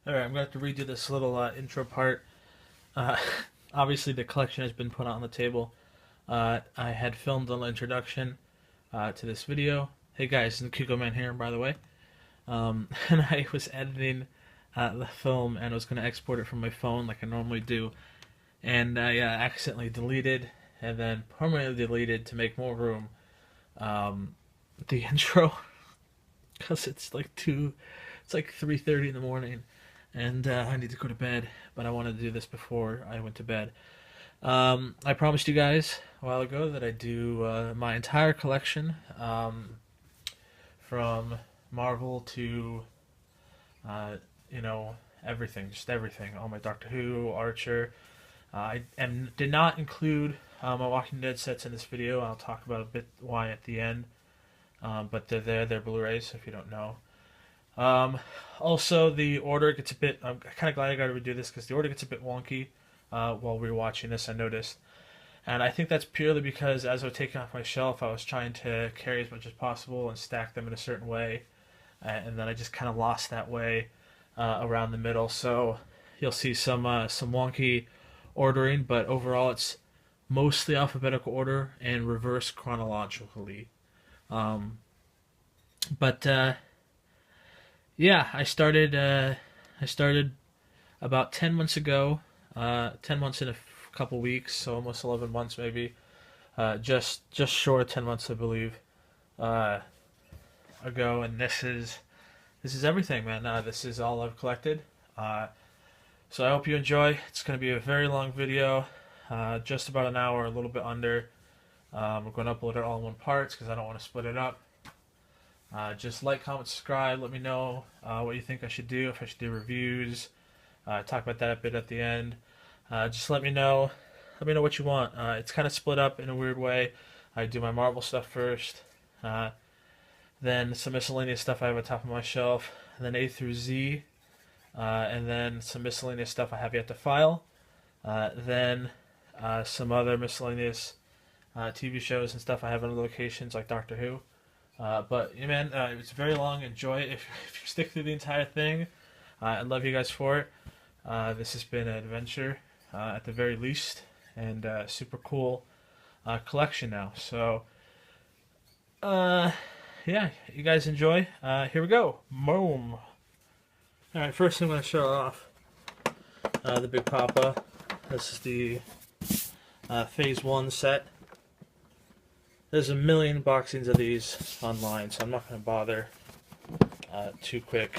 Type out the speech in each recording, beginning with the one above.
Alright, I'm going to have to redo this little intro part. Uh, Obviously, the collection has been put on the table. I had filmed a little introduction to this video. Hey guys, it's Kuko Man here, by the way. And I was editing the film and was going to export it from my phone like I normally do. And I accidentally deleted and then permanently deleted to make more room the intro because it's like 3:30 in the morning and I need to go to bed, but I wanted to do this before I went to bed. I promised you guys a while ago that I'd do my entire collection, from Marvel to, uh, everything, just everything. All my Doctor Who, Archer. Did not include my Walking Dead sets in this video. I'll talk about a bit why at the end. But they're there, they're Blu-rays, if you don't know. Also, the order gets a bit. I'm kind of glad I got to redo this because the order gets a bit wonky while we were watching this. I noticed, and I think that's purely because as I was taking off my shelf, I was trying to carry as much as possible and stack them in a certain way, and then I just kind of lost that way around the middle. So you'll see some wonky ordering, but overall it's mostly alphabetical order and reverse chronologically. Um, but Yeah, I started about 10 months ago. 10 months in a couple weeks, so almost 11 months maybe. Just short of 10 months, I believe, uh, ago. And this is everything, man. This is all I've collected. So I hope you enjoy. It's going to be a very long video, just about an hour, a little bit under. We're going to upload it all in one part because I don't want to split it up. Just like, comment, subscribe. Let me know what you think I should do, if I should do reviews. Talk about that a bit at the end. Just let me know. Let me know what you want. It's kind of split up in a weird way. I do my Marvel stuff first, then some miscellaneous stuff I have on top of my shelf, and then A through Z, and then some miscellaneous stuff I have yet to file. Then some other miscellaneous TV shows and stuff I have in other locations like Doctor Who. But yeah, man, it's very long. Enjoy it if you stick through the entire thing. I love you guys for it. This has been an adventure, at the very least, and super cool collection now. So, yeah, you guys enjoy. Here we go. Boom. All right, first I'm going to show off the Big Papa. This is the Phase 1 set. There's a million boxings of these online, so I'm not going to bother too quick.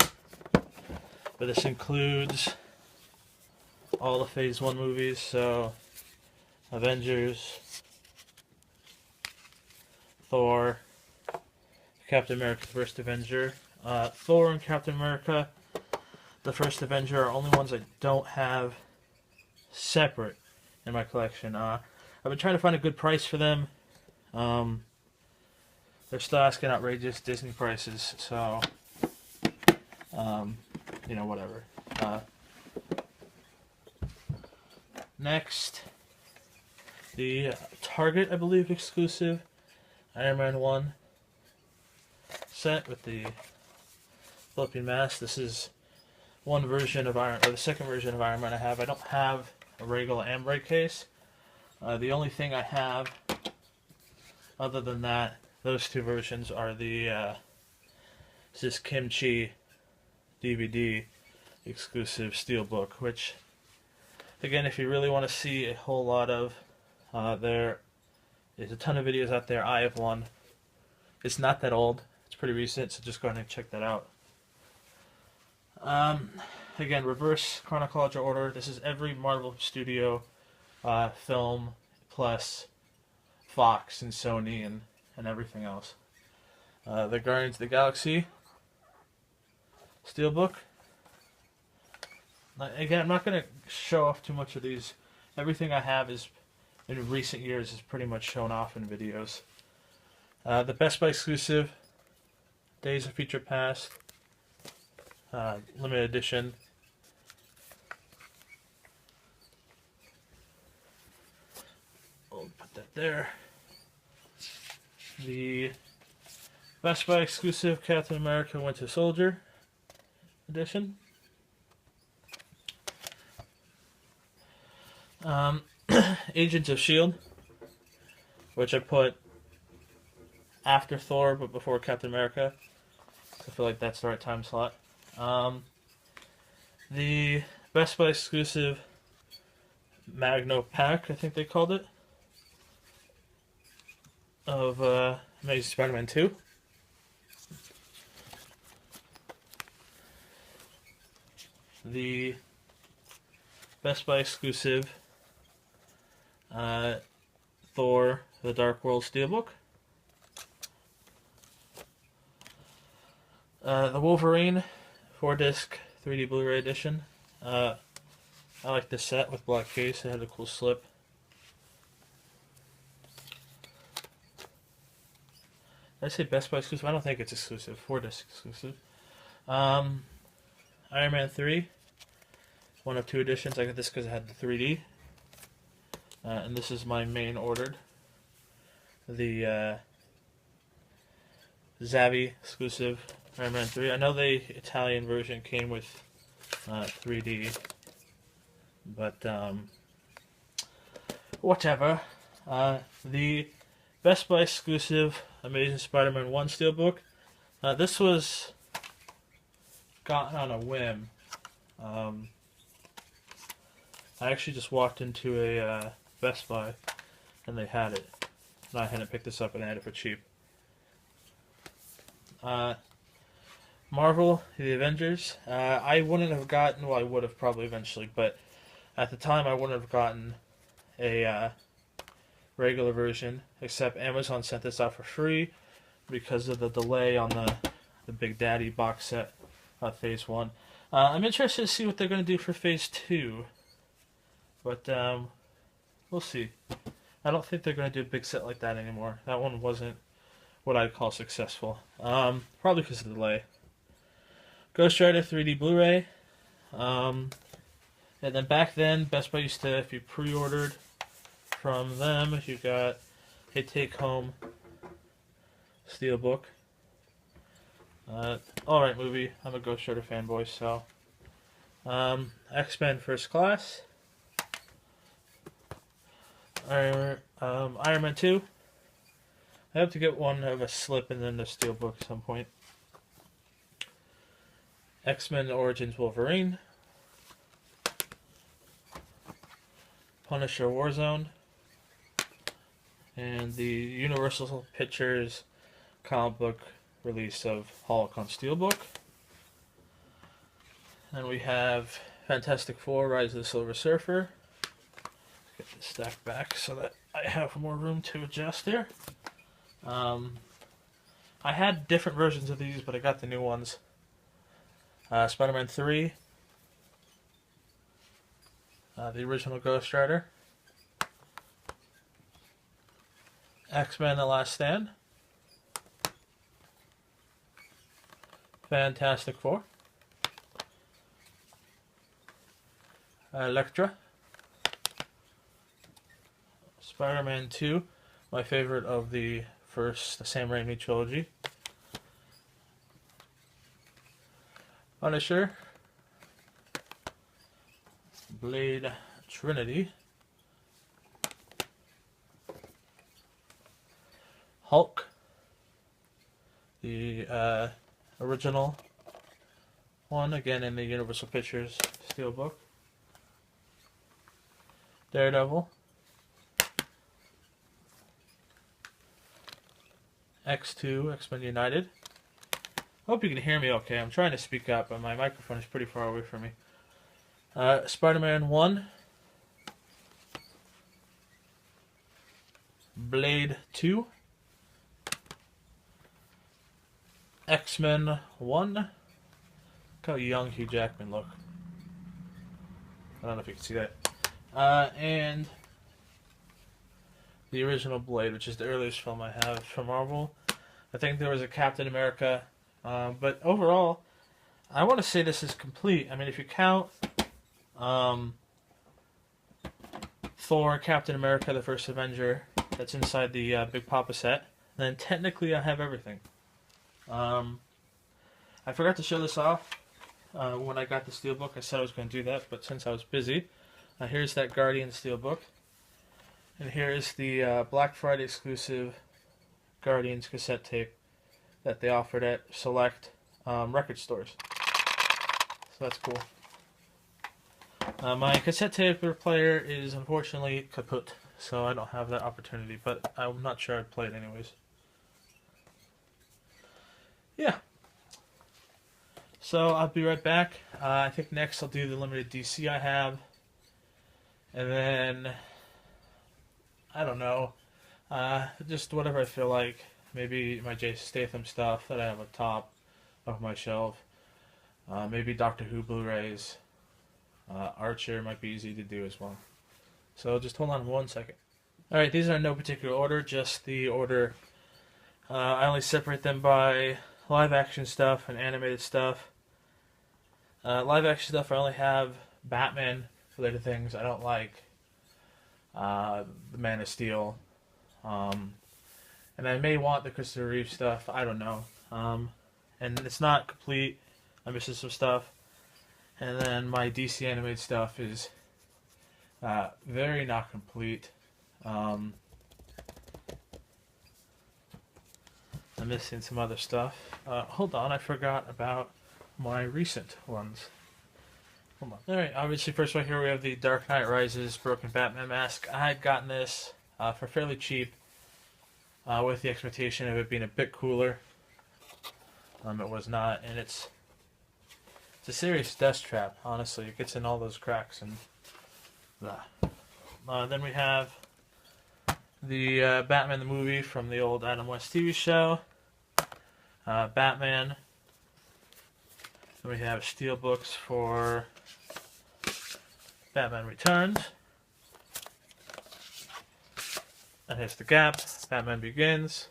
But this includes all the Phase 1 movies, so Avengers, Thor, Captain America the First Avenger. Thor and Captain America the First Avenger are only ones I don't have separate in my collection. I've been trying to find a good price for them. They're still asking outrageous Disney prices, so whatever. Next, the Target, I believe, exclusive Iron Man 1 set with the flipping mask. This is one version of the second version of Iron Man I have. I don't have a regular Ambrite case. The only thing I have other than that, those two versions are this Kimchi DVD exclusive steelbook, which, again, if you really want to see a whole lot of, there is a ton of videos out there. I have one. It's not that old. It's pretty recent, so just go ahead and check that out. Again, reverse chronological order. This is every Marvel Studio film plus Fox and Sony and everything else. The Guardians of the Galaxy Steelbook. Again, I'm not going to show off too much of these. Everything I have is, in recent years, is pretty much shown off in videos. The Best Buy exclusive Days of Future Past limited edition. I'll put that there. The Best Buy exclusive Captain America Winter Soldier edition. Um, Agents of S.H.I.E.L.D., which I put after Thor but before Captain America. I feel like that's the right time slot. Um, the Best Buy exclusive Magno Pack, I think they called it, of Amazing Spider-Man 2. The Best Buy exclusive Thor: The Dark World Steelbook. The Wolverine 4-disc 3D Blu-ray edition. I like this set with black case. It had a cool slip. Did I say Best Buy exclusive? I don't think it's exclusive. 4-disc exclusive. Iron Man 3. One of 2 editions. I got this because it had the 3D. And this is my main ordered. The Zavi exclusive Iron Man 3. I know the Italian version came with 3D, but whatever. The Best Buy exclusive Amazing Spider-Man 1 Steelbook. This was gotten on a whim. I actually just walked into a Best Buy and they had it. And I hadn't picked this up and I had it for cheap. Marvel, The Avengers. I wouldn't have gotten, well, I would have probably eventually, but at the time I wouldn't have gotten a regular version, except Amazon sent this out for free because of the delay on the Big Daddy box set of Phase 1. I'm interested to see what they're going to do for Phase 2, but we'll see. I don't think they're going to do a big set like that anymore. That one wasn't what I'd call successful. Probably because of the delay. Ghost Rider 3D Blu-ray. And then back then, Best Buy used to, if you pre-ordered from them, you got a take-home steelbook. Alright movie. I'm a Ghost Rider fanboy, so. X-Men First Class. Iron Man 2. I hope to get one of a slip and then the steelbook at some point. X-Men Origins Wolverine. Punisher Warzone. And the Universal Pictures comic book release of Hulk on steelbook. And we have Fantastic Four: Rise of the Silver Surfer. Get this stack back so that I have more room to adjust here. I had different versions of these, but I got the new ones. Spider-Man 3. The original Ghost Rider. X-Men The Last Stand. Fantastic Four. Elektra. Spider-Man 2, my favorite of the Sam Raimi trilogy. Punisher. Blade Trinity. Hulk. The original one, again in the Universal Pictures steelbook. Daredevil. X2, X-Men United. Hope you can hear me okay. I'm trying to speak up, but my microphone is pretty far away from me. Spider-Man 1. Blade 2. X-Men 1. Look how young Hugh Jackman look. I don't know if you can see that. And the original Blade, which is the earliest film I have from Marvel. I think there was a Captain America, but overall, I want to say this is complete. I mean, if you count Thor, Captain America, the First Avenger, that's inside the Big Papa set, then technically I have everything. I forgot to show this off when I got the steelbook. I said I was going to do that, but since I was busy, Here's that Guardian Steelbook. And here's the Black Friday exclusive Guardians cassette tape that they offered at select record stores. So that's cool. My cassette tape player is unfortunately kaput, so I don't have that opportunity, but I'm not sure I'd play it anyways. Yeah. So I'll be right back. I think next I'll do the limited DC I have. And then, I don't know, just whatever I feel like. Maybe my Jason Statham stuff that I have on top of my shelf. Maybe Doctor Who Blu-Rays. Archer might be easy to do as well. So just hold on 1 second. Alright, these are in no particular order, just the order. I only separate them by live action stuff and animated stuff. Live action stuff, I only have Batman related things. I don't like the Man of Steel. And I may want the Christopher Reeve stuff. I don't know. And it's not complete. I'm missing some stuff. And then my DC animated stuff is very not complete. I'm missing some other stuff. Hold on, I forgot about my recent ones. Hold on. Alright, obviously first right here we have the Dark Knight Rises Broken Batman mask. I had gotten this for fairly cheap with the expectation of it being a bit cooler. It was not, and it's a serious dust trap, honestly. It gets in all those cracks and then we have the Batman the movie from the old Adam West TV show. Batman. Then we have steelbooks for Batman Returns. And here's the Gap. Batman Begins.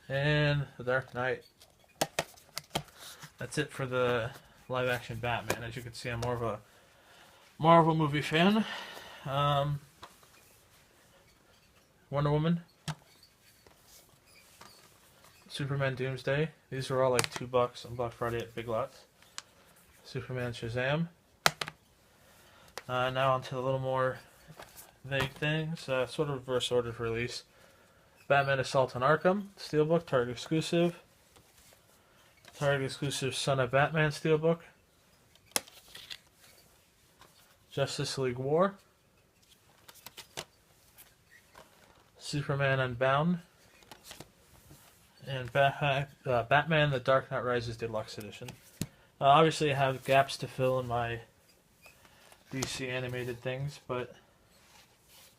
And The Dark Knight. That's it for the live action Batman. As you can see, I'm more of a Marvel movie fan. Wonder Woman. Superman Doomsday. These were all like $2 on Black Friday at Big Lots. Superman Shazam. Now onto a little more vague things. Sort of reverse order of release. Batman Assault on Arkham Steelbook, Target exclusive. Target exclusive Son of Batman Steelbook. Justice League War. Superman Unbound. And Batman The Dark Knight Rises Deluxe Edition. Obviously I have gaps to fill in my DC animated things, but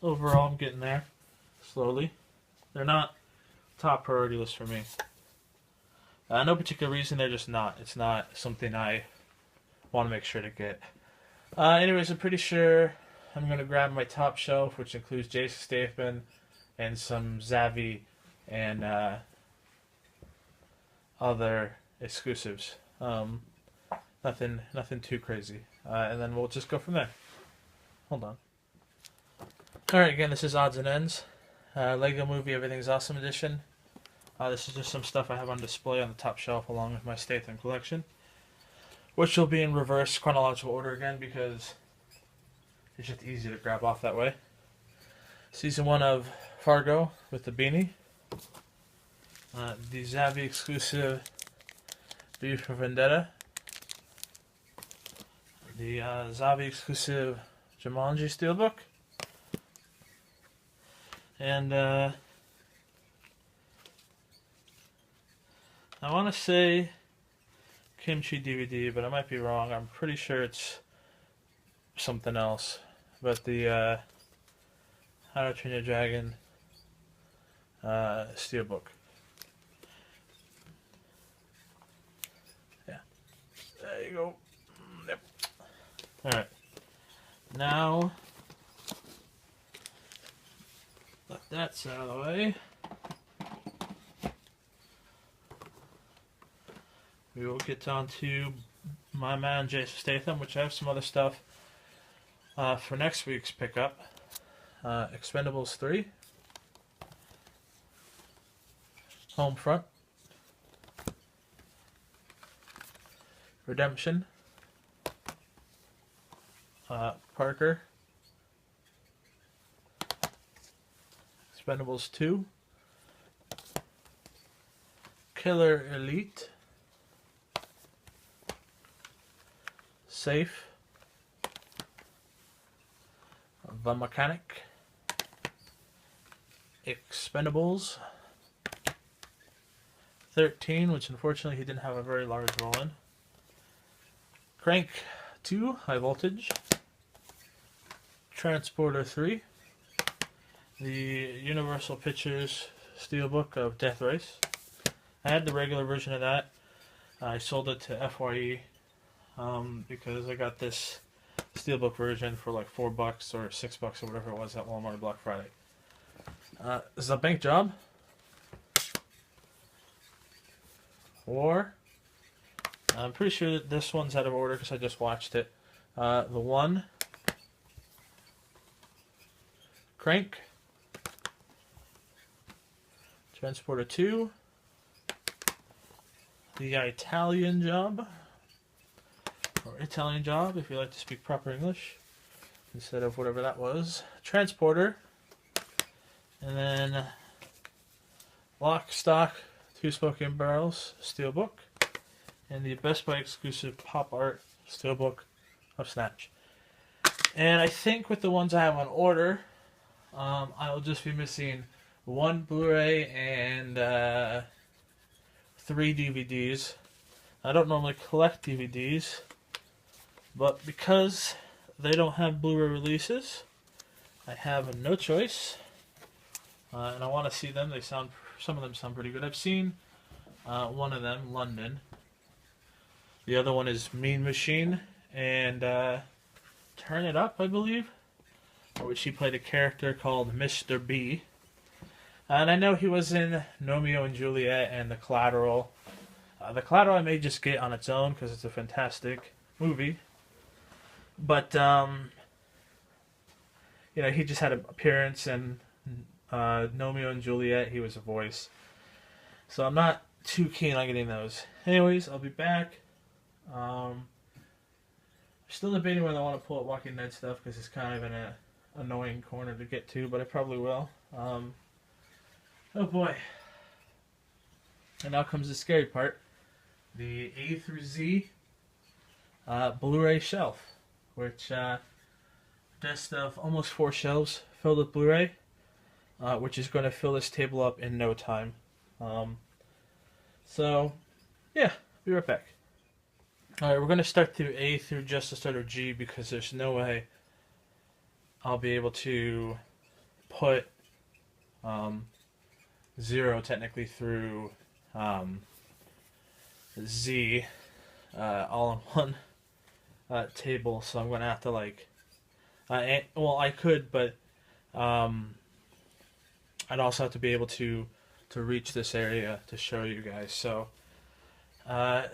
overall I'm getting there slowly. They're not top priority list for me. No particular reason, they're just not. It's not something I want to make sure to get. Anyways, I'm pretty sure I'm going to grab my top shelf, which includes Jason Statham and some Zavi and other exclusives. Nothing too crazy. And then we'll just go from there. Hold on. Alright, again, this is Odds and Ends. Lego Movie Everything's Awesome Edition. This is just some stuff I have on display on the top shelf along with my Statham collection, which will be in reverse chronological order again because it's just easy to grab off that way. Season 1 of Fargo with the beanie. The Zavi exclusive V for Vendetta. The Zavi exclusive Jumanji Steelbook. And I want to say Kimchi DVD, but I might be wrong. I'm pretty sure it's something else. But the How to Train Your Dragon Steelbook. Yeah. There you go. Yep. Alright. Now, let that out of the way. We will get on to my man Jason Statham, which I have some other stuff for next week's pickup. Expendables 3. Homefront. Redemption, Parker, Expendables 2, Killer Elite, Safe, The Mechanic, Expendables 13, which unfortunately he didn't have a very large role in, Crank 2, High Voltage, Transporter 3, the Universal Pictures Steelbook of Death Race. I had the regular version of that. I sold it to FYE because I got this Steelbook version for like $4 or $6 or whatever it was at Walmart Black Friday. This is a Bank Job. War. I'm pretty sure that this one's out of order because I just watched it. The One. Crank. Transporter 2. The Italian Job. Or Italian Job, if you like to speak proper English. Instead of whatever that was. Transporter. And then Lock, Stock, Two Smoking Barrels Steelbook. And the Best Buy exclusive Pop Art Steelbook of Snatch. And I think with the ones I have on order, I'll just be missing one Blu-ray and 3 DVDs. I don't normally collect DVDs, but because they don't have Blu-ray releases, I have no choice. And I want to see them. Some of them sound pretty good. I've seen one of them, London. The other one is Mean Machine and Turn It Up, I believe, which he played a character called Mr. B. And I know he was in Romeo and Juliet and The Collateral. The Collateral I may just get on its own because it's a fantastic movie. But, you know, he just had an appearance in Romeo and Juliet. He was a voice. So I'm not too keen on getting those. Anyways, I'll be back. Still debating whether I want to pull up Walking Dead stuff because it's kind of in an annoying corner to get to, but I probably will. Oh boy. And now comes the scary part. The A through Z Blu-ray shelf, which consists of almost 4 shelves filled with Blu-ray, which is going to fill this table up in no time. So, yeah, be right back. Alright, we're going to start through A through just the start of G because there's no way I'll be able to put 0 technically through Z all in one table, so I'm going to have to like well, I could, but I'd also have to be able to reach this area to show you guys. So so I'm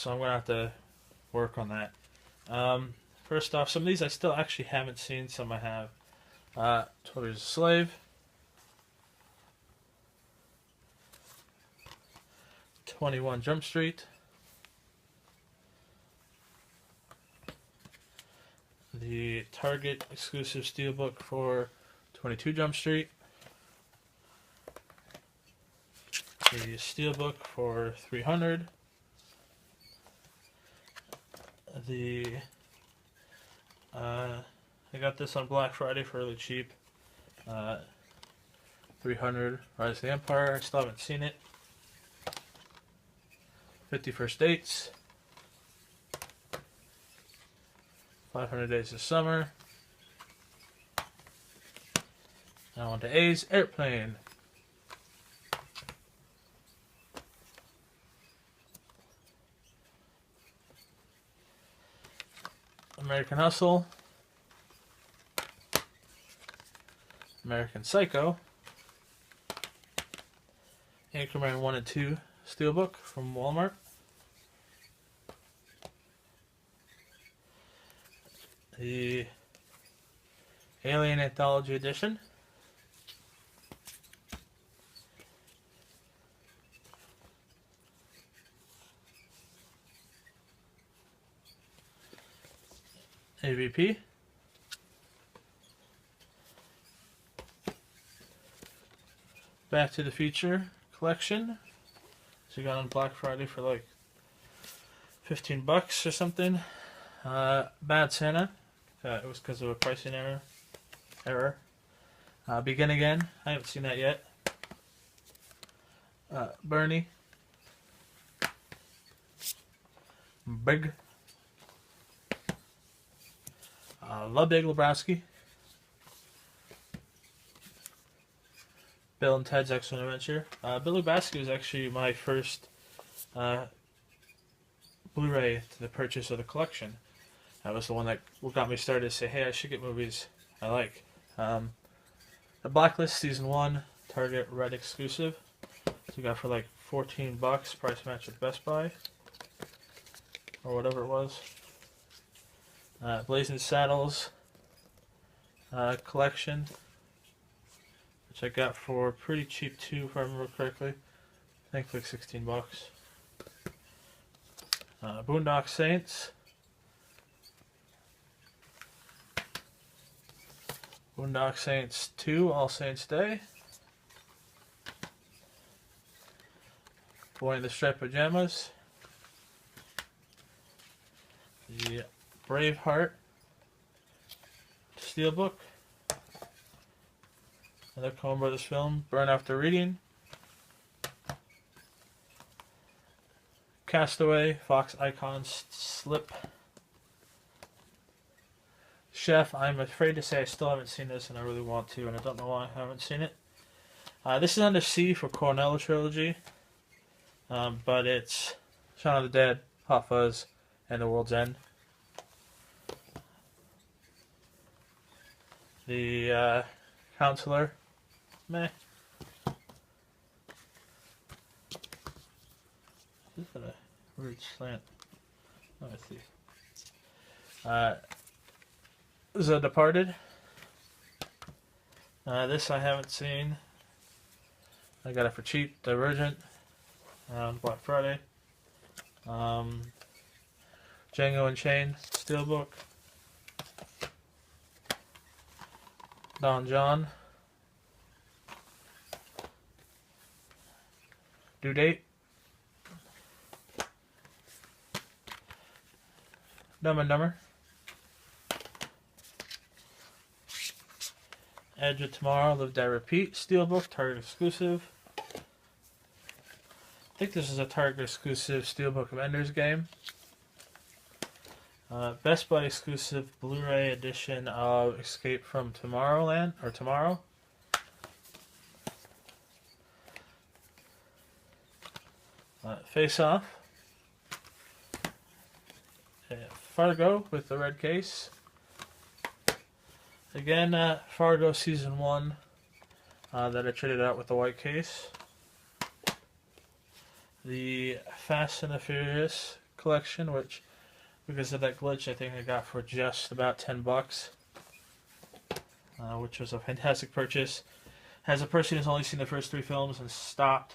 gonna have to work on that. First off, some of these I still actually haven't seen, some I have. 12 Years a Slave, 21 Jump Street, the Target exclusive steelbook for 22 Jump Street, the steelbook for 300, I got this on Black Friday for really cheap, 300 Rise of the Empire. I still haven't seen it. 50 First Dates, 500 Days of Summer. Now on to A's, Airplane. American Hustle, American Psycho, Anchorman 1 and 2 Steelbook from Walmart, the Alien Anthology Edition, AVP. Back to the Future collection. So you got on Black Friday for like $15 or something. Bad Santa. It was because of a pricing error. Begin Again. I haven't seen that yet. Bernie. Big. Love Big Lebowski. Bill and Ted's Excellent Adventure. Bill Lebowski was actually my first Blu-ray to the purchase of the collection. That was the one that got me started to say, hey, I should get movies I like. The Blacklist Season 1, Target Red exclusive. So you got for like $14, price match at Best Buy. Or whatever it was. Blazing Saddles collection, which I got for pretty cheap too, if I remember correctly. I think like $16. Boondock Saints. Boondock Saints 2, All Saints Day. Boy in the Striped Pajamas. The Braveheart Steelbook. Another Coen Brothers film. Burn After Reading. Castaway, Fox Icons Slip. Chef, I'm afraid to say I still haven't seen this and I really want to, and I don't know why I haven't seen it. This is Under C for Cornell Trilogy, but it's Shaun of the Dead, Hot Fuzz, and The World's End. The Counselor, meh. This is a weird slant. Let me see. The Departed. This I haven't seen. I got it for cheap. Divergent on Black Friday. Django Unchained Steelbook. Don John. Due Date. Dumb and Dumber. Edge of Tomorrow, Live Die Repeat Steelbook, Target exclusive. I think this is a Target exclusive Steelbook of Ender's Game. Best Buy exclusive Blu-ray edition of Escape from Tomorrowland, or Tomorrow. Face Off. Fargo with the red case. Again, Fargo Season 1 that I traded out with the white case. The Fast and the Furious collection, which, because of that glitch, I think I got for just about $10, which was a fantastic purchase. As a person who's only seen the first 3 films and stopped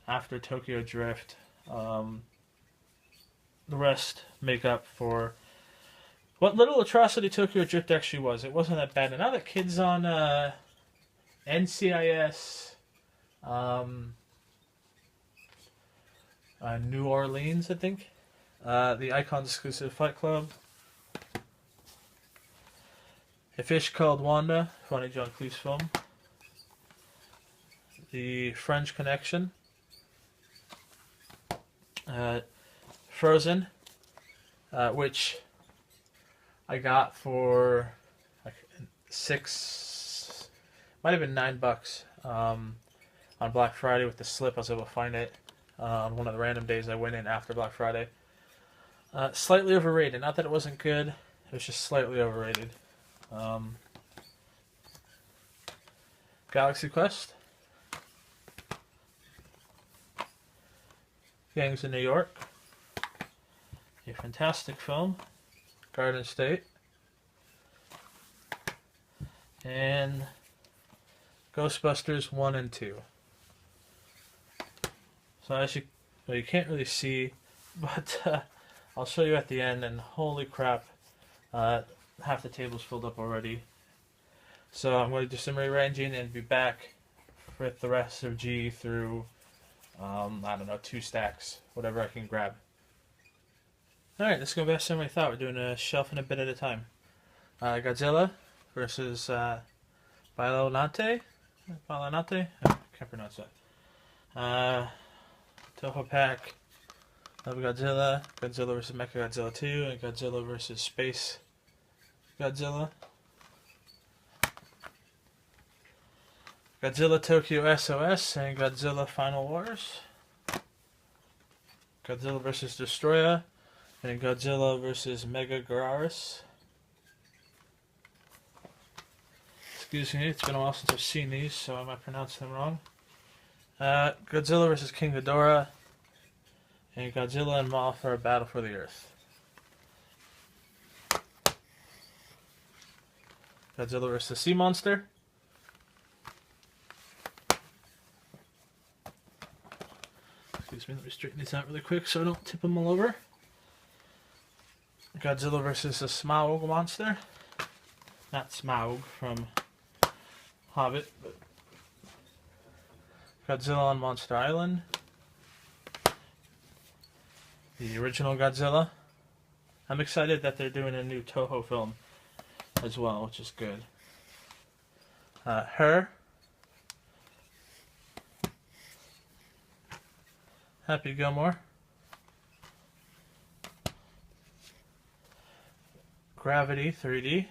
after Tokyo Drift, the rest make up for what little atrocity Tokyo Drift actually was. It wasn't that bad. And now that kids on NCIS, New Orleans, I think, the Icons exclusive Fight Club, A Fish Called Wanda, funny John Cleese film, the French Connection, Frozen, which I got for like might have been $9 on Black Friday with the slip. I was able to find it on one of the random days I went in after Black Friday. Slightly overrated. Not that it wasn't good. It was just slightly overrated. Galaxy Quest. Gangs in New York. A fantastic film. Garden State. And Ghostbusters 1 and 2. So as you can't really see, but I'll show you at the end, and holy crap, Half the table's filled up already. So I'm going to do some rearranging and be back with the rest of G through, I don't know, 2 stacks, whatever I can grab. Alright, let's go back to what I thought. We're doing a shelf and a bit at a time. Godzilla versus Biollante? Biollante? I can't pronounce that. Toho pack of Godzilla, Godzilla vs. Mechagodzilla 2, and Godzilla vs. Space Godzilla. Godzilla Tokyo SOS and Godzilla Final Wars. Godzilla vs. Destroyer and Godzilla vs. Mega Gararis. Excuse me, it's been a while since I've seen these, so I might pronounce them wrong. Godzilla vs. King Ghidorah and Godzilla and Mothra Battle for the Earth. Godzilla vs. Sea Monster. Excuse me, let me straighten these out really quick so I don't tip them all over. Godzilla vs. the Smaug monster. Not Smaug from Hobbit, but Godzilla on Monster Island. The original Godzilla. I'm excited that they're doing a new Toho film as well, which is good. Her. Happy Gilmore. Gravity 3D.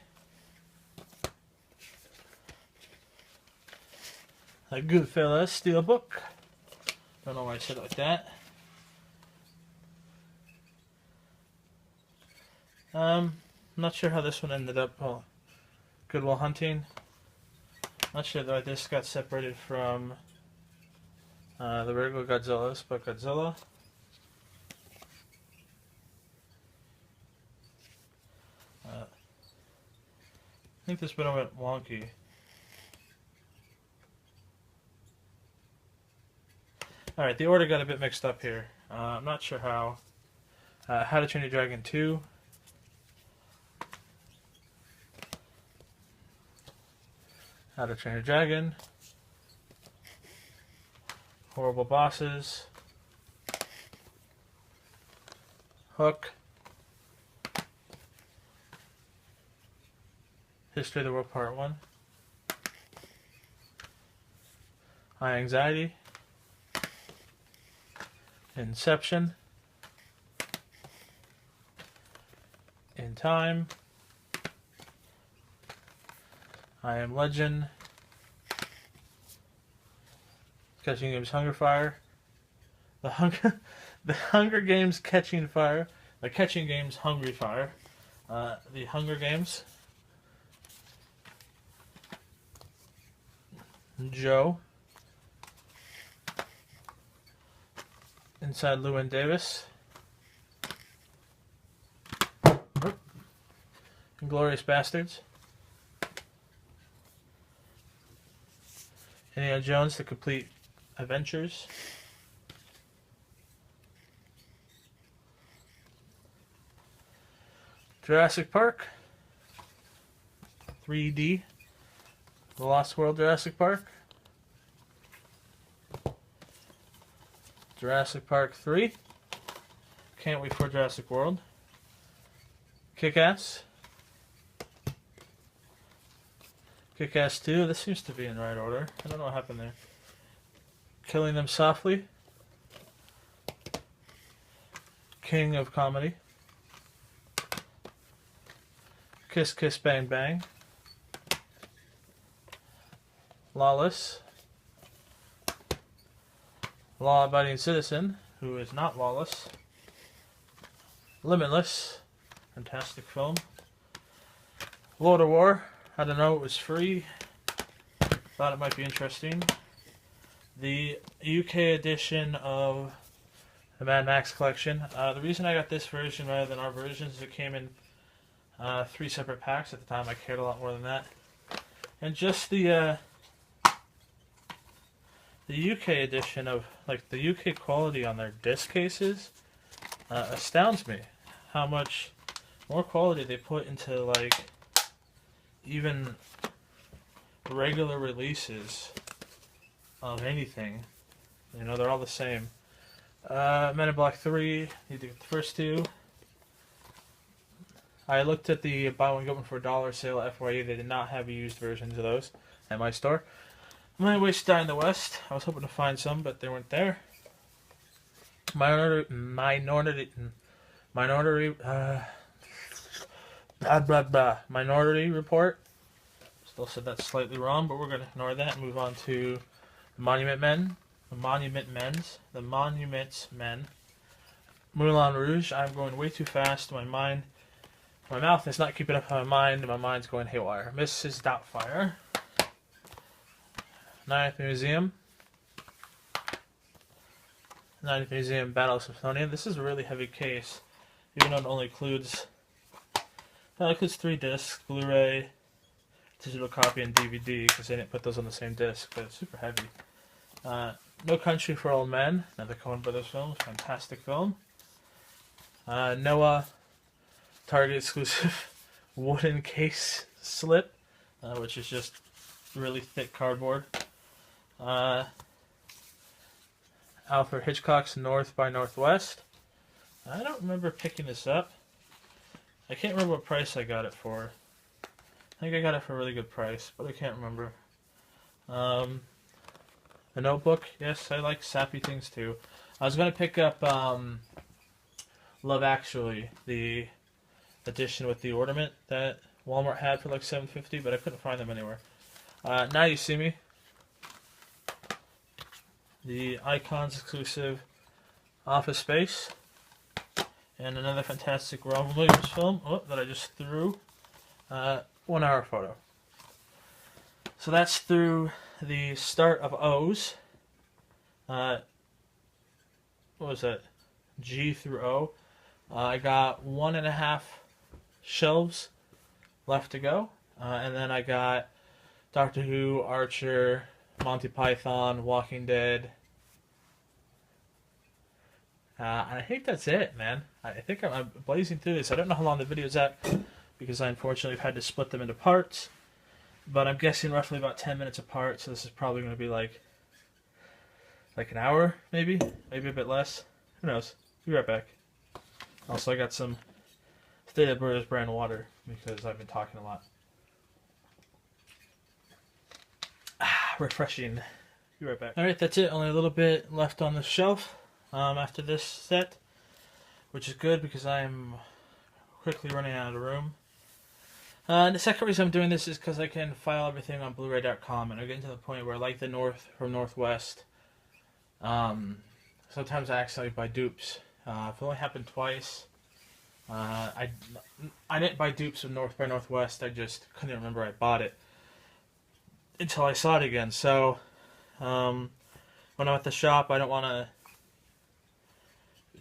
A Goodfellas Steelbook. Don't know why I said it like that. Not sure how this one ended up. Oh, Good Will Hunting. Not sure why this got separated from the regular Godzillas, but Godzilla. I think this one went wonky. Alright, the order got a bit mixed up here. I'm not sure how. How to Train Your Dragon 2. How to Train Your Dragon. Horrible Bosses. Hook. History of the World Part 1. High Anxiety. Inception. In Time. I Am Legend. Catching Games Hunger Fire. The Hunger Games Catching Fire. The Catching Games Hungry Fire. The Hunger Games. Joe. Inside Llewyn Davis. Inglorious Bastards. Indiana Jones: The Complete Adventures. Jurassic Park. 3D. The Lost World Jurassic Park. Jurassic Park 3. Can't wait for Jurassic World. Kick-Ass. Kick-Ass 2. This seems to be in the right order. I don't know what happened there. Killing Them Softly. King of Comedy. Kiss Kiss Bang Bang. Lawless. Law-Abiding Citizen, who is not lawless. Limitless. Fantastic film. Lord of War. I don't know, it was free. Thought it might be interesting. The UK edition of the Mad Max collection. The reason I got this version rather than our versions is it came in 3 separate packs. At the time I cared a lot more than that. And just the UK edition of, like, the UK quality on their disc cases astounds me. How much more quality they put into like even regular releases of anything. You know, they're all the same. Men in Black 3, need to get the first two. I looked at the buy one get one for $1 sale at FYE. They did not have used versions of those at my store. Minority Die in the West. I was hoping to find some, but they weren't there. Minority Report. Still said that slightly wrong, but we're going to ignore that and move on to Monument Men. The Monuments Men. Moulin Rouge. I'm going way too fast. My mouth is not keeping up with my mind, and my mind's going haywire. Mrs. Doubtfire. 90th Museum. 90th Museum Battle of Smithsonian. This is a really heavy case, even though it only includes 3 discs, Blu-ray, digital copy, and DVD, because they didn't put those on the same disc, but it's super heavy. No Country for Old Men, another Coen Brothers film, fantastic film. Noah, Target exclusive wooden case slip, which is just really thick cardboard. Alfred Hitchcock's North by Northwest. I don't remember picking this up. I can't remember what price I got it for. I think I got it for a really good price, but I can't remember. The Notebook. Yes, I like sappy things too. I was going to pick up Love Actually, the edition with the ornament that Walmart had for like $7.50, but I couldn't find them anywhere. Now You See Me. The Icons exclusive Office Space. And another fantastic Robin Williams film that I just threw. 1 hour photo. So that's through the start of O's. What was that? G through O. I got 1.5 shelves left to go. And then I got Doctor Who, Archer, Monty Python, Walking Dead. And I think that's it, man. I think I'm blazing through this. I don't know how long the video's at, because I unfortunately have had to split them into parts. But I'm guessing roughly about 10 minutes apart, so this is probably going to be like an hour, maybe a bit less. Who knows? Be right back. Also, I got some State of Brewers brand water, because I've been talking a lot. Refreshing. Be right back. Alright, that's it. Only a little bit left on the shelf after this set, which is good because I'm quickly running out of room. The second reason I'm doing this is because I can file everything on Blu-ray.com, and I'm getting to the point where, like the North from Northwest, sometimes I accidentally buy dupes. It's only happened twice. I didn't buy dupes of North by Northwest, I just couldn't remember I bought it until I saw it again. So when I'm at the shop, I don't want to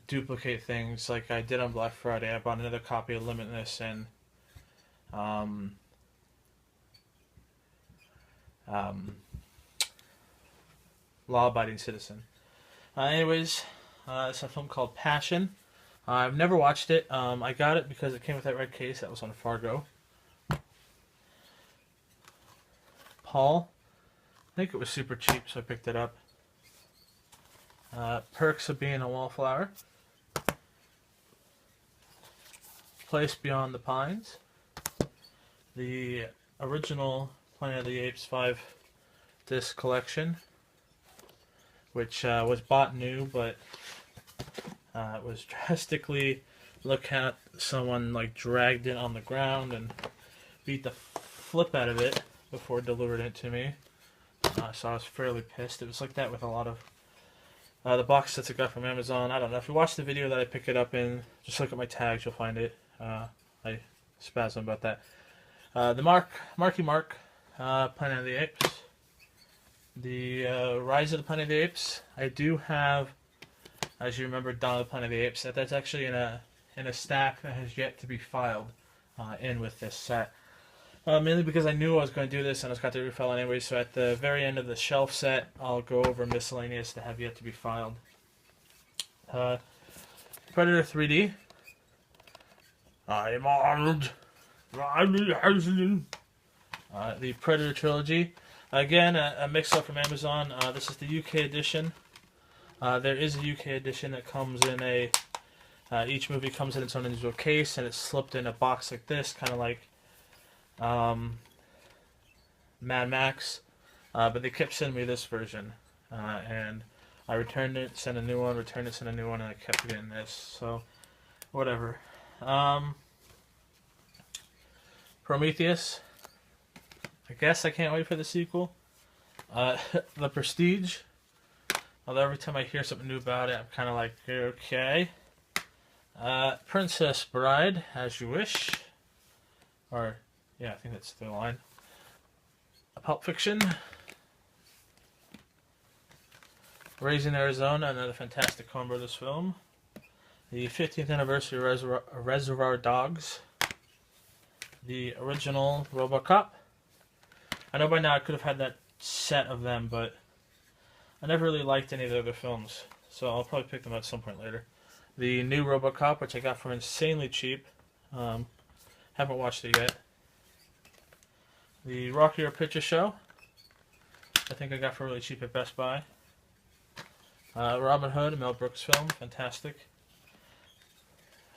duplicate things like I did on Black Friday. I bought another copy of Limitless and Law-Abiding Citizen. Anyways, it's a film called Passion. I've never watched it. I got it because it came with that red case that was on Fargo. Paul. I think it was super cheap, so I picked it up. Perks of Being a Wallflower. Place Beyond the Pines. The original Planet of the Apes 5-disc collection, which was bought new, but it was drastically, look at someone like dragged it on the ground and beat the flip out of it before delivering it to me. So I was fairly pissed. It was like that with a lot of the box sets I got from Amazon. I don't know. If you watch the video that I pick it up in, just look at my tags, you'll find it. I spasm about that. The Marky Mark, Planet of the Apes. The Rise of the Planet of the Apes. I do have, as you remember, Dawn of the Planet of the Apes. That's actually in a stack that has yet to be filed in with this set. Mainly because I knew I was going to do this and I was got to refile anyway, so at the very end of the shelf set, I'll go over miscellaneous that have yet to be filed. Predator 3D. I'm Arnold. The Predator trilogy. Again, a mix-up from Amazon. This is the UK edition. There is a UK edition that comes in a... each movie comes in its own individual case, and it's slipped in a box like this, kind of like Mad Max. But they kept sending me this version. And I returned it, sent a new one, returned it, sent a new one, and I kept getting this. So, whatever. Prometheus. I guess I can't wait for the sequel. The Prestige. Although every time I hear something new about it, I'm kind of like, okay. Princess Bride, As You Wish. Or, yeah, I think that's the line. Pulp Fiction. Raising Arizona, another fantastic Coen Brothers film. The 15th anniversary of Reservoir Dogs. The original RoboCop. I know by now I could have had that set of them, but I never really liked any of the other films, so I'll probably pick them up at some point later. The new RoboCop, which I got for insanely cheap. Haven't watched it yet. The Rocky Horror Picture Show. I think I got for really cheap at Best Buy. Robin Hood, a Mel Brooks film, fantastic.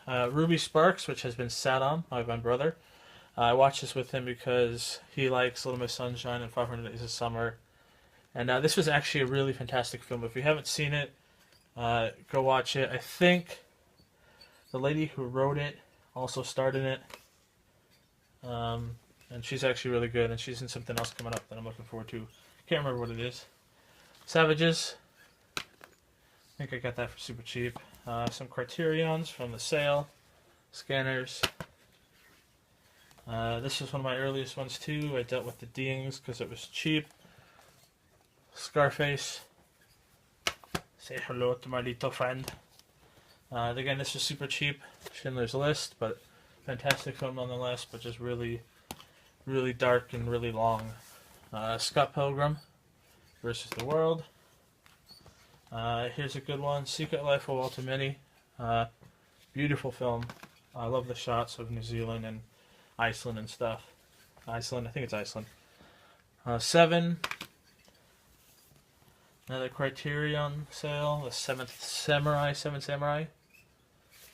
Ruby Sparks, which has been sat on by my brother. I watched this with him because he likes Little Miss Sunshine and 500 Days of Summer. And this was actually a really fantastic film. If you haven't seen it, go watch it. I think the lady who wrote it also starred in it. And she's actually really good. And she's in something else coming up that I'm looking forward to. Can't remember what it is. Savages. I think I got that for super cheap. Some Criterions from the sale. Scanners. This was one of my earliest ones too. I dealt with the dings because it was cheap. Scarface. Say hello to my little friend. Again, this was super cheap. Schindler's List, but fantastic film nonetheless, but just really, really dark and really long. Scott Pilgrim versus the World. Here's a good one. Secret Life of Walter Mitty. Beautiful film. I love the shots of New Zealand and Iceland and stuff. Iceland, I think it's Iceland. Seven. Another Criterion sale. The Seven Samurai. I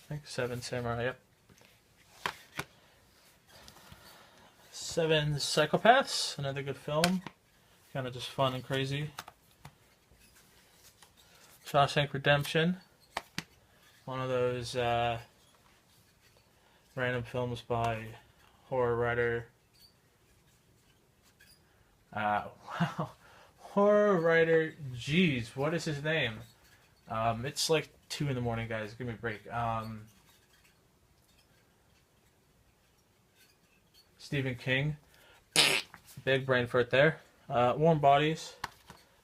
think Seven Samurai, yep. Seven Psychopaths. Another good film. Kind of just fun and crazy. Shawshank Redemption. One of those random films by horror writer. Wow. Horror writer. Jeez, what is his name? It's like 2 in the morning, guys. Give me a break. Stephen King. Big brain fart there. Warm Bodies.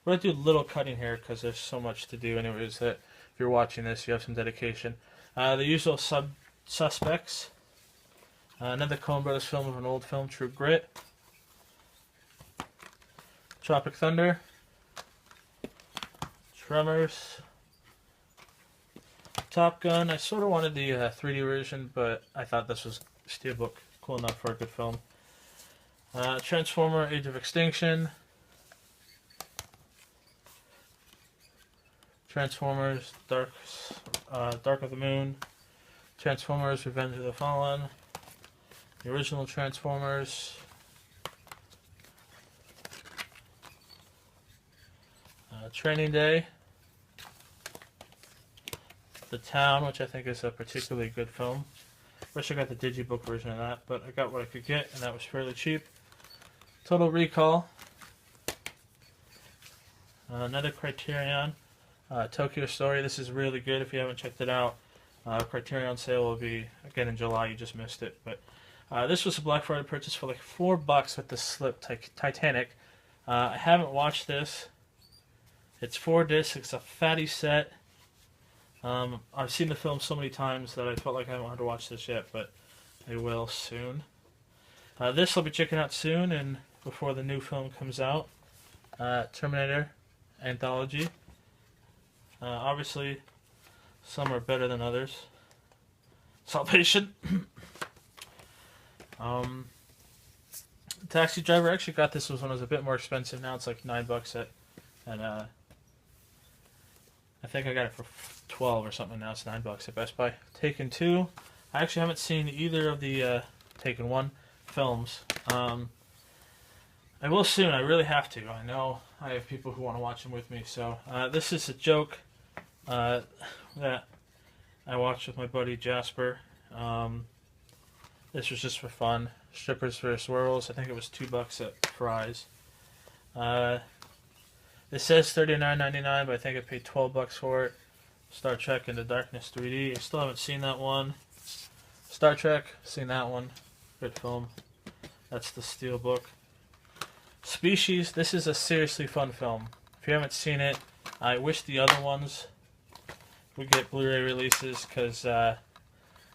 We're going to do a little cutting here because there's so much to do anyways that if you're watching this, you have some dedication. The Usual Suspects. Another Coen Brothers film of an old film, True Grit. Tropic Thunder. Tremors. Top Gun. I sort of wanted the 3D version, but I thought this was Steelbook cool enough for a good film. Transformer Age of Extinction. Transformers Dark of the Moon. Transformers Revenge of the Fallen. The original Transformers. Training Day. The Town, which I think is a particularly good film. Wish I got the digibook version of that, but I got what I could get, and that was fairly cheap. Total Recall. Another Criterion. Tokyo Story. This is really good if you haven't checked it out. Criterion sale will be, again, in July. You just missed it. But this was a Black Friday purchase for like $4 with the slip Titanic. I haven't watched this. It's 4 discs. It's a fatty set. I've seen the film so many times that I felt like I haven't had to watch this yet, but I will soon. This I'll be checking out soon and before the new film comes out. Terminator Anthology. Obviously, some are better than others. Salvation. Taxi Driver, I actually got this was when it was a bit more expensive. Now it's like $9 at I think I got it for 12 or something. Now it's $9 at Best Buy. Taken 2. I actually haven't seen either of the Taken 1 films. I will soon. I really have to. I know I have people who want to watch them with me. So this is a joke that I watched with my buddy Jasper. This was just for fun. Strippers vs. Swirls. I think it was $2 at Fry's. It says $39.99, but I think I paid $12 for it. Star Trek Into Darkness 3D. I still haven't seen that one. Star Trek, seen that one. Good film. That's the Steelbook. Species. This is a seriously fun film. If you haven't seen it, I wish the other ones would get Blu-ray releases, because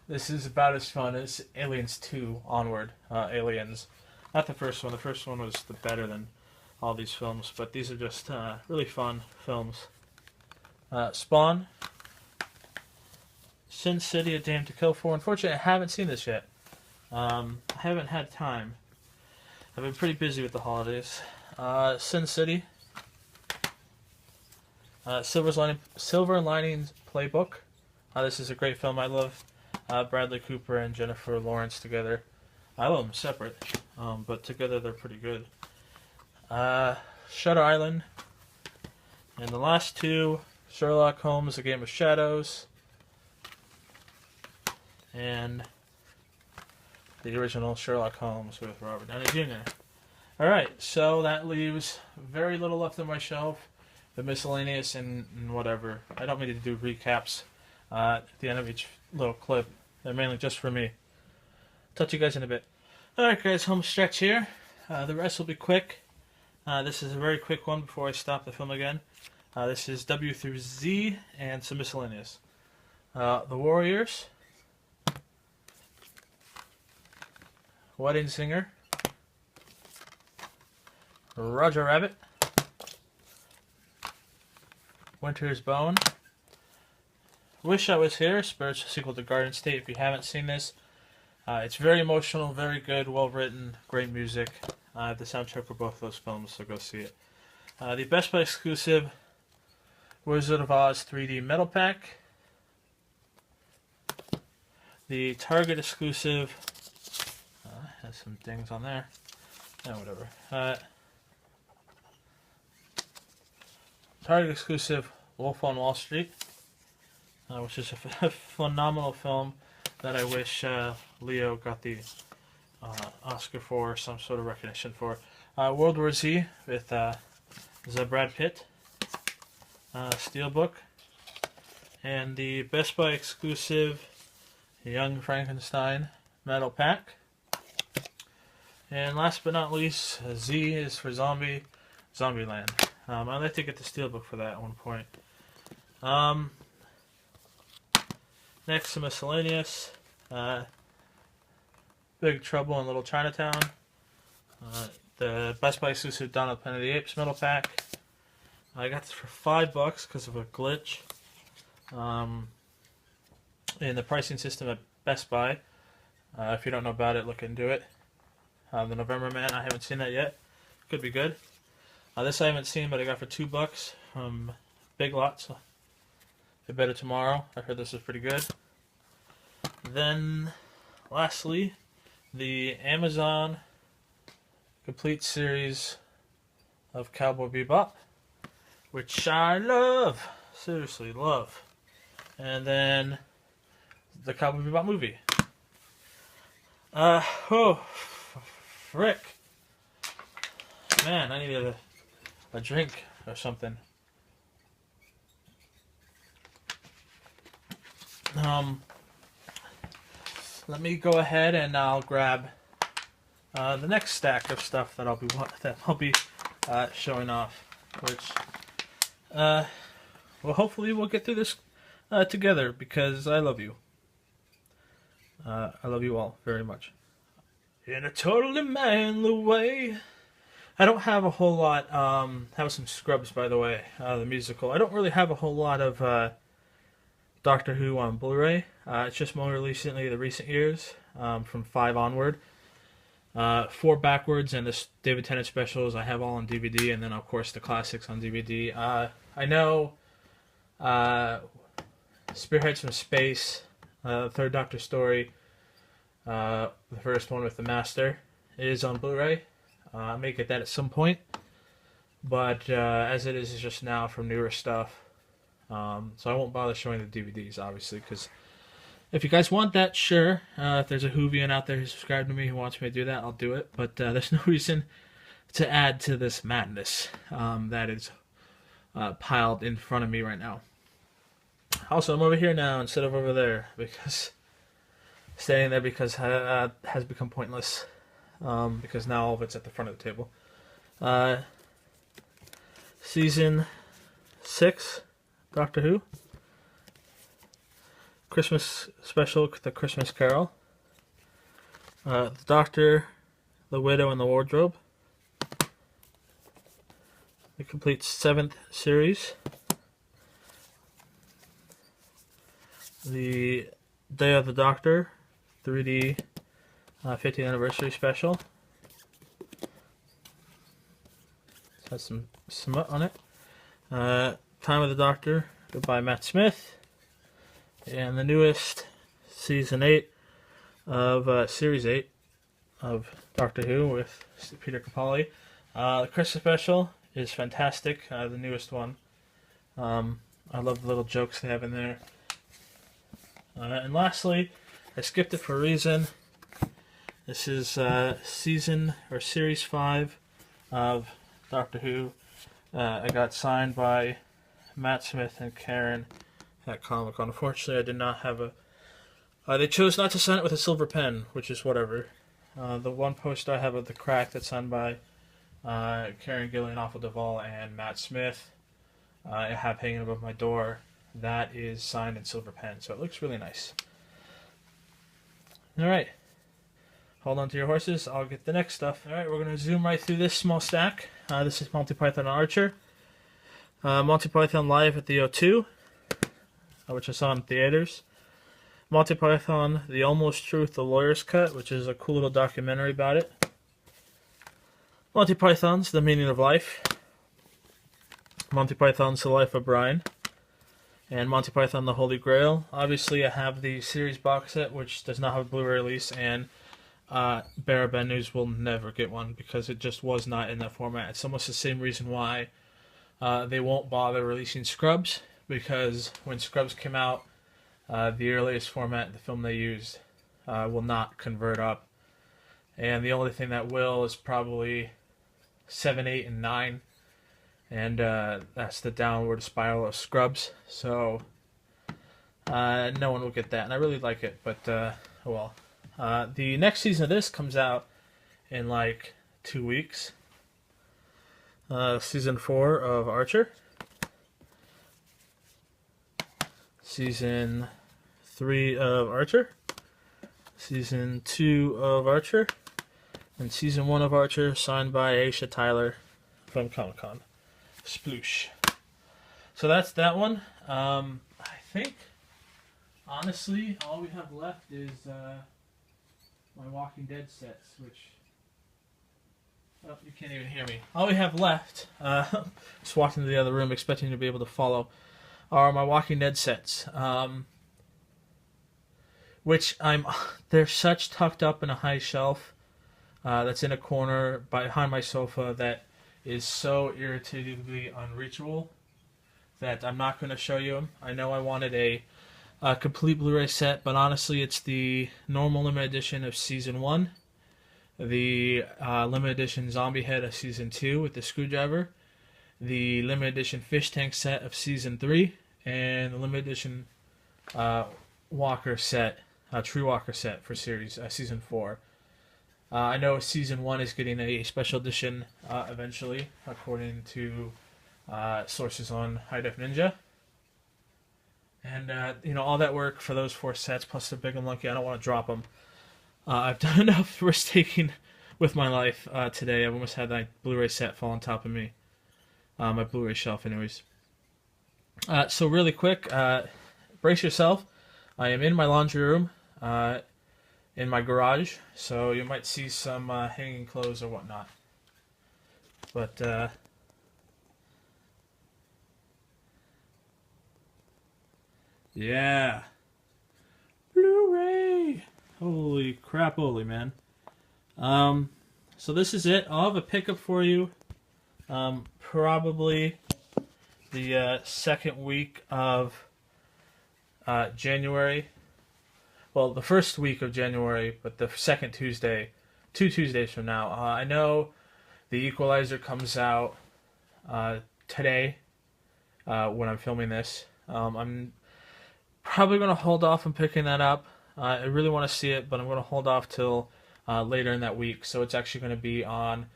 this is about as fun as Aliens 2 onward. Aliens. Not the first one. The first one was the better than all these films, but these are just really fun films. Spawn. Sin City, A Dame to Kill For. Unfortunately, I haven't seen this yet. I haven't had time. I've been pretty busy with the holidays. Sin City. Silver Linings Playbook. This is a great film. I love Bradley Cooper and Jennifer Lawrence together. I love them separate, but together they're pretty good. Shutter Island. And the last 2, Sherlock Holmes, A Game of Shadows. And the original Sherlock Holmes with Robert Downey Jr. Alright, so that leaves very little left on my shelf. The miscellaneous and whatever. I don't mean to do recaps at the end of each little clip. They're mainly just for me. Talk to you guys in a bit. Alright guys, home stretch here. The rest will be quick. This is a very quick one before I stop the film again. This is W through Z and some miscellaneous. The Warriors. Wedding Singer. Roger Rabbit. Winter's Bone. Wish I Was Here, spiritual sequel to Garden State. If you haven't seen this, it's very emotional, very good, well written, great music. I have the soundtrack for both those films, so go see it. The Best Buy exclusive Wizard of Oz 3D Metal Pack. The Target exclusive has some things on there. Whatever. Target exclusive Wolf on Wall Street, which is a phenomenal film that I wish Leo got the Oscar for, some sort of recognition for. World War Z with Brad Pitt. Steelbook. And the Best Buy exclusive Young Frankenstein Metal Pack. And last but not least, Z is for Zombieland. I'd like to get the Steelbook for that at one point. Next, some miscellaneous. Big Trouble in Little Chinatown. The Best Buy exclusive Dawn of the Planet of the Apes Metal Pack. I got this for $5 because of a glitch in the pricing system at Best Buy. If you don't know about it, look into it. The November Man, I haven't seen that yet. Could be good. This I haven't seen, but I got for $2 from Big Lots. Get better tomorrow. I heard this is pretty good. Then, lastly, the Amazon complete series of Cowboy Bebop, which I love, seriously love. And then the Cowboy Bebop movie. Frick. Man, I need a drink or something. Let me go ahead and I'll grab the next stack of stuff that I'll be showing off, which well, hopefully we'll get through this together, because I love you. I love you all very much. In a totally manly way. I don't have a whole lot. Have some Scrubs, by the way, the musical. I don't really have a whole lot of Doctor Who on Blu-ray. It's just more recently, the recent years, from 5 onward. 4 backwards and this David Tennant specials I have all on DVD, and then of course the classics on DVD. I know Spearheads from Space, Third Doctor story, the first one with the Master, is on Blu-ray. I may get that at some point, but as it is just now from newer stuff. So I won't bother showing the DVDs, obviously, because if you guys want that, sure. If there's a Whovian out there who's subscribed to me who wants me to do that, I'll do it. But there's no reason to add to this madness that is piled in front of me right now. Also, I'm over here now instead of over there, because staying there because has become pointless. Because now all of it's at the front of the table. Season 6, Doctor Who. Christmas special, The Christmas Carol. The Doctor, the Widow, and the Wardrobe. The complete 7th series. The Day of the Doctor, 3D 50th anniversary special. It has some smut on it. Time of the Doctor, by Matt Smith. And the newest season 8 of series 8 of Doctor Who with Peter Capaldi. The Christmas special is fantastic, the newest one. I love the little jokes they have in there. And lastly, I skipped it for a reason. This is season or series 5 of Doctor Who. I got signed by Matt Smith and Karen at Comic-Con. Unfortunately, I did not have a... they chose not to sign it with a silver pen, which is whatever. The one poster I have of The Crack that's signed by Karen Gillian, Awful Duvall, and Matt Smith, I have hanging above my door. That is signed in silver pen, so it looks really nice. Alright. Hold on to your horses, I'll get the next stuff. Alright, we're going to zoom right through this small stack. This is Monty Python and Archer. Monty Python Live at the O2, which I saw in theaters. Monty Python, The Almost Truth, The Lawyer's Cut, which is a cool little documentary about it. Monty Python's The Meaning of Life. Monty Python's The Life of Brian. And Monty Python, The Holy Grail. Obviously, I have the series box set, which does not have a Blu-ray release, and Bearer Bad News will never get one because it just was not in that format. It's almost the same reason why they won't bother releasing Scrubs, because when Scrubs came out, the earliest format, the film they used, will not convert up. And the only thing that will is probably 7, 8, and 9. And that's the downward spiral of Scrubs. So no one will get that. And I really like it, but well. The next season of this comes out in like 2 weeks. Season 4 of Archer. Season 3 of Archer. Season 2 of Archer. And Season 1 of Archer, signed by Aisha Tyler from Comic-Con. Sploosh. So that's that one. I think, honestly, all we have left is my Walking Dead sets, which... Oh, you can't even hear me. All we have left, just walked into the other room expecting to be able to follow, are my Walking Dead sets. Which they're such tucked up in a high shelf that's in a corner behind my sofa that is so irritatingly unreachable that I'm not going to show you them. I know I wanted a complete Blu-ray set, but honestly it's the normal limited edition of Season 1, the limited edition Zombie Head of Season 2 with the screwdriver, the limited edition Fish Tank set of Season 3, and the limited edition Walker set, Tree Walker set for Season 4. I know Season 1 is getting a special edition eventually, according to sources on High Def Ninja. And, all that work for those 4 sets, plus they're big and lucky, I don't want to drop them. I've done enough risk-taking with my life today. I've almost had that Blu-ray set fall on top of me. My Blu-ray shelf, anyways. So really quick, brace yourself. I am in my laundry room. in my garage, so you might see some hanging clothes or whatnot. But yeah, Blu-Ray. Holy crap, holy man. So this is it. I'll have a pickup for you. Probably the second week of January. Well, the first week of January, but the second Tuesday, 2 Tuesdays from now. I know the Equalizer comes out today when I'm filming this. I'm probably going to hold off on picking that up. I really want to see it, but I'm going to hold off till later in that week. So it's actually going to be on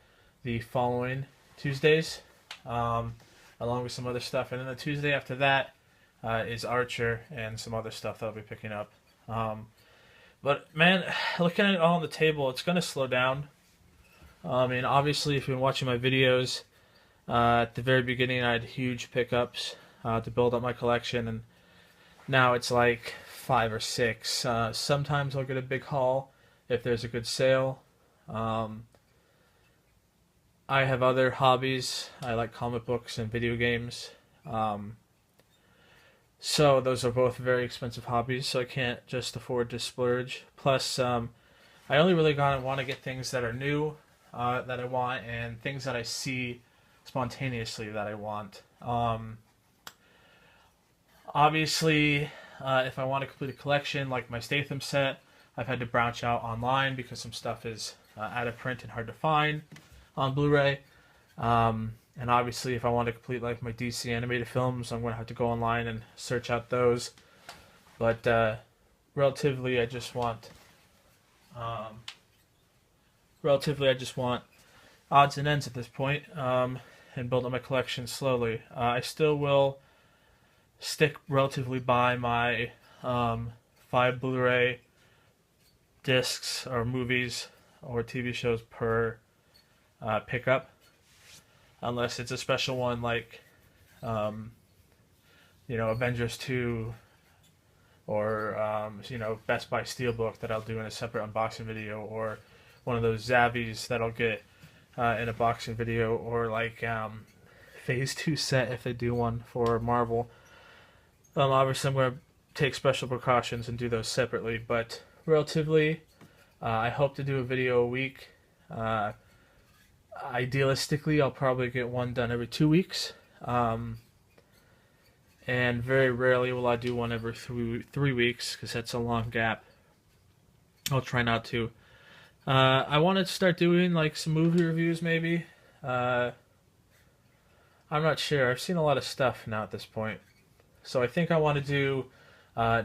the following Tuesdays, along with some other stuff. And then the Tuesday after that is Archer and some other stuff that I'll be picking up. But man, looking at it all on the table, it's going to slow down. And obviously, if you've been watching my videos, at the very beginning I had huge pickups to build up my collection, and now it's like 5 or 6. Sometimes I'll get a big haul if there's a good sale. I have other hobbies. I like comic books and video games. So those are both very expensive hobbies, so I can't just afford to splurge. Plus, I only really want to get things that are new, that I want, and things that I see spontaneously that I want. Obviously, if I want to complete a collection like my Statham set, I've had to branch out online because some stuff is out of print and hard to find on Blu-ray. And obviously, if I want to complete like my DC animated films, I'm going to have to go online and search out those. But relatively, I just want odds and ends at this point, and build up my collection slowly. I still will stick relatively by my 5 Blu-ray discs or movies or TV shows per pickup. Unless it's a special one like, Avengers 2 or, Best Buy Steelbook that I'll do in a separate unboxing video, or one of those Zavies that I'll get in a boxing video, or like Phase 2 set if they do one for Marvel. Obviously, I'm going to take special precautions and do those separately, but relatively, I hope to do a video a week. Idealistically, I'll probably get one done every 2 weeks, and very rarely will I do one every 3 weeks, because that's a long gap. I'll try not to. I want to start doing like some movie reviews maybe. I'm not sure. I've seen a lot of stuff now at this point. So I think I want to do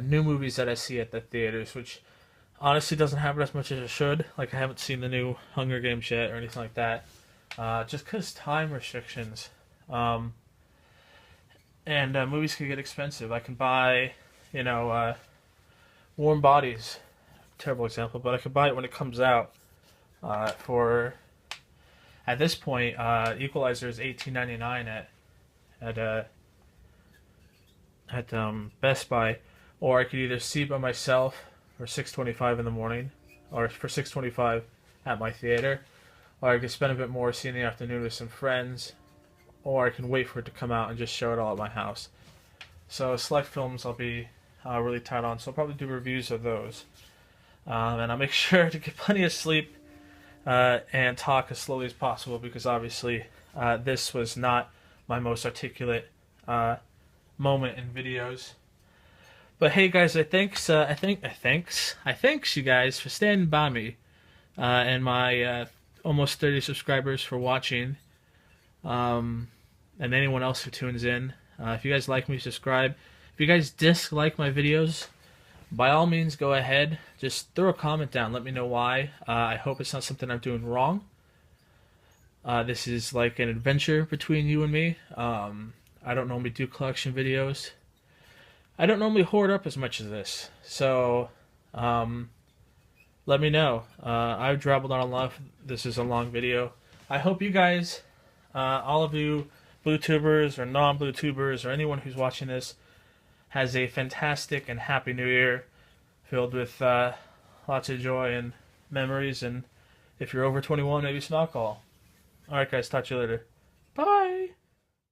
new movies that I see at the theaters, which honestly doesn't happen as much as it should. Like, I haven't seen the new Hunger Games yet or anything like that. Just because time restrictions. And movies can get expensive. I can buy, Warm Bodies. Terrible example, but I could buy it when it comes out for, at this point, Equalizer is $18.99 at Best Buy, or I could either see it by myself for $6.25 in the morning, or for $6.25 at my theater, or I could spend a bit more seeing the afternoon with some friends, or I can wait for it to come out and just show it all at my house. So select films I'll be really tight on, so I'll probably do reviews of those. And I'll make sure to get plenty of sleep and talk as slowly as possible, because obviously this was not my most articulate moment in videos. But hey guys, I thanks you guys for standing by me, and my almost 30 subscribers for watching, and anyone else who tunes in. If you guys like me, subscribe. If you guys dislike my videos, by all means go ahead. Just throw a comment down. Let me know why. I hope it's not something I'm doing wrong. This is like an adventure between you and me. I don't normally do collection videos. I don't normally hoard up as much as this. So, let me know. I've drabbled on enough. This is a long video. I hope you guys, all of you Blu-tubers or non-Blu-tubers, or anyone who's watching this, has a fantastic and happy new year, filled with lots of joy and memories. And if you're over 21, maybe some alcohol. All right, guys. Talk to you later.